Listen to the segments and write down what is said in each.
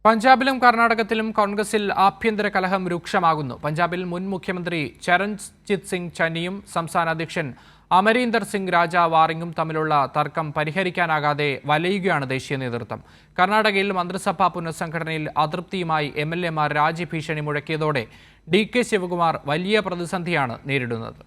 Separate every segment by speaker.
Speaker 1: പഞ്ചാബിലും കർണാടകത്തിലും കോൺഗ്രസിൽ ആഭ്യന്തര കലഹം രൂക്ഷമാകുന്നു. പഞ്ചാബിൽ മുൻ മുഖ്യമന്ത്രി ചരൺജിത് സിംഗ് ചന്നിയും സംസ്ഥാന അധ്യക്ഷൻ അമരീന്ദർ സിംഗ് രാജ വാറിങ്ങും തമ്മിലുള്ള തർക്കം പരിഹരിക്കാനാകാതെ വലയുകയാണ് ദേശീയ നേതൃത്വം. കർണാടകയിൽ മന്ത്രിസഭാ പുനഃസംഘടനയിൽ അതൃപ്തിയുമായി എംഎൽഎമാർ രാജിഭീഷണി മുഴക്കിയതോടെ DK ശിവകുമാർ വലിയ പ്രതിസന്ധിയാണ് നേരിടുന്നത്.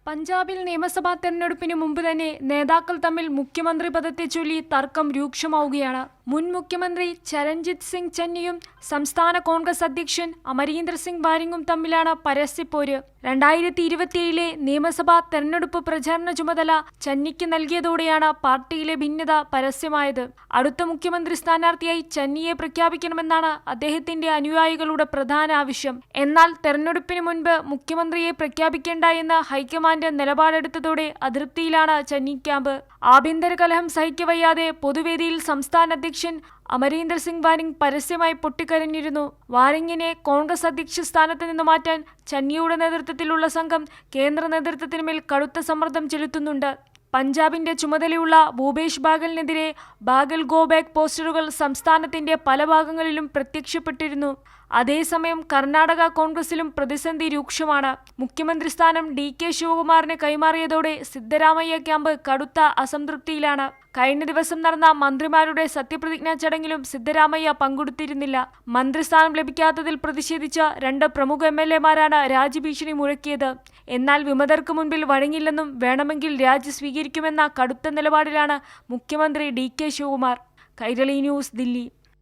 Speaker 2: പഞ്ചാബിൽ നിയമസഭാ തെരഞ്ഞെടുപ്പിന് മുമ്പ് തന്നെ നേതാക്കൾ തമ്മിൽ മുഖ്യമന്ത്രി പദത്തെ ചൊല്ലി തർക്കം രൂക്ഷമാവുകയാണ്. മുൻ മുഖ്യമന്ത്രി ചരൺജിത് സിംഗ് ചന്നിയും സംസ്ഥാന കോൺഗ്രസ് അധ്യക്ഷൻ അമരീന്ദർ സിംഗ് വാരിങ്ങും തമ്മിലാണ് പരസ്യപ്പോര്. 2027 നിയമസഭാ തെരഞ്ഞെടുപ്പ് പ്രചാരണ ചുമതല ചന്നിക്ക് നൽകിയതോടെയാണ് പാർട്ടിയിലെ ഭിന്നത പരസ്യമായത്. അടുത്ത മുഖ്യമന്ത്രി സ്ഥാനാർത്ഥിയായി ചന്നിയെ പ്രഖ്യാപിക്കണമെന്നാണ് അദ്ദേഹത്തിന്റെ അനുയായികളുടെ പ്രധാന ആവശ്യം. എന്നാൽ തെരഞ്ഞെടുപ്പിന് മുൻപ് മുഖ്യമന്ത്രിയെ പ്രഖ്യാപിക്കേണ്ട എന്ന് ഹൈക്കമാൻഡ് നിലപാടെടുത്തതോടെ അതൃപ്തിയിലാണ് ചന്നി ക്യാമ്പ്. ആഭ്യന്തര കലഹം സഹിക്കവയ്യാതെ പൊതുവേദിയിൽ സംസ്ഥാന അധ്യക്ഷൻ അമരീന്ദർ സിംഗ് വാരിങ് പരസ്യമായി പൊട്ടിക്കരഞ്ഞിരുന്നു. വാരിങ്ങിനെ കോൺഗ്രസ് അധ്യക്ഷ സ്ഥാനത്ത് നിന്ന് മാറ്റാൻ ചന്നിയുടെ നേതൃത്വത്തിലുള്ള സംഘം കേന്ദ്ര നേതൃത്വത്തിന് മേൽ കടുത്ത സമ്മർദ്ദം ചെലുത്തുന്നുണ്ട്. പഞ്ചാബിന്റെ ചുമതലയുള്ള ഭൂപേഷ് ബാഗലിനെതിരെ ബാഗൽ ഗോ ബാക്ക് പോസ്റ്ററുകൾ സംസ്ഥാനത്തിന്റെ പല ഭാഗങ്ങളിലും പ്രത്യക്ഷപ്പെട്ടിരുന്നു. അതേസമയം കർണാടക കോൺഗ്രസിലും പ്രതിസന്ധി രൂക്ഷമാണ്. മുഖ്യമന്ത്രി സ്ഥാനം DK ശിവകുമാറിന് കൈമാറിയതോടെ സിദ്ധരാമയ്യ ക്യാമ്പ് കടുത്ത അസംതൃപ്തിയിലാണ്. കഴിഞ്ഞ ദിവസം നടന്ന മന്ത്രിമാരുടെ സത്യപ്രതിജ്ഞാ ചടങ്ങിലും സിദ്ധരാമയ്യ പങ്കെടുത്തിരുന്നില്ല. മന്ത്രിസ്ഥാനം ലഭിക്കാത്തതിൽ പ്രതിഷേധിച്ച 2 പ്രമുഖ MLA-മാരാണ് രാജിഭീഷണി മുഴക്കിയത്. എന്നാൽ വിമതർക്ക് മുൻപിൽ വഴങ്ങില്ലെന്നും വേണമെങ്കിൽ രാജി സ്വീകരിക്കുമെന്ന കടുത്ത നിലപാടിലാണ് മുഖ്യമന്ത്രി DK ശിവകുമാർ. കൈരളി ന്യൂസ്, ദില്ലി.